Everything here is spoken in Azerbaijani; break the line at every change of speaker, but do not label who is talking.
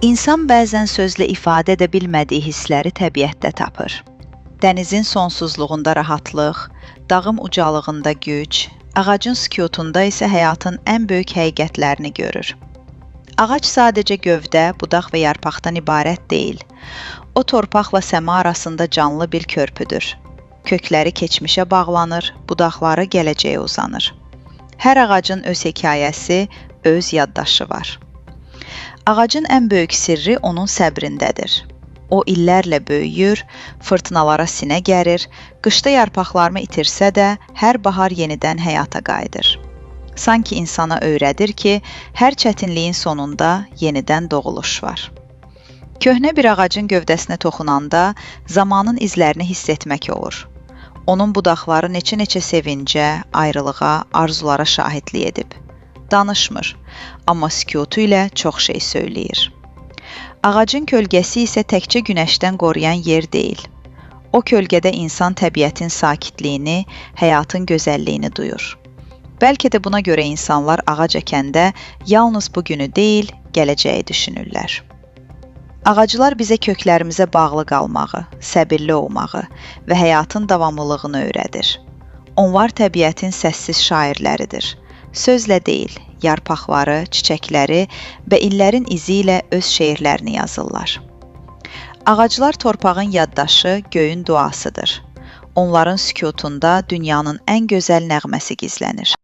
İnsan bəzən sözlə ifadə edə bilmədiyi hissləri təbiətdə tapır. Dənizin sonsuzluğunda rahatlıq, dağın ucalığında güc, ağacın sükutunda isə həyatın ən böyük həqiqətlərini görür. Ağac sadəcə gövdə, budaq və yarpaqdan ibarət deyil. O, torpaqla səma arasında canlı bir körpüdür. Kökləri keçmişə bağlanır, budaqları gələcəyə uzanır. Hər ağacın öz hekayəsi, öz yaddaşı var. Ağacın ən böyük sirri onun səbrindədir. O, illərlə böyüyür, fırtınalara sinə gərir, qışda yarpaqlarını itirsə də, hər bahar yenidən həyata qayıdır. Sanki insana öyrədir ki, hər çətinliyin sonunda yenidən doğuluş var. Köhnə bir ağacın gövdəsinə toxunanda zamanın izlərini hiss etmək olur. Onun budaqları neçə-neçə sevincə, ayrılığa, arzulara şahidlik edib. Danışmır, amma sükutu ilə çox şey söyləyir. Ağacın kölgəsi isə təkcə günəşdən qoruyan yer deyil. O kölgədə insan təbiətin sakitliyini, həyatın gözəlliyini duyur. Bəlkə də buna görə insanlar ağac əkəndə yalnız bu günü deyil, gələcəyi düşünürlər. Ağaclar bizə köklərimizə bağlı qalmağı, səbirli olmağı və həyatın davamlılığını öyrədir. Onlar təbiətin səssiz şairləridir. Sözlə deyil, yarpaqları, çiçəkləri və illərin izi ilə öz şeirlərini yazırlar. Ağaclar torpağın yaddaşı, göyün duasıdır. Onların sükutunda dünyanın ən gözəl nəğməsi gizlənir.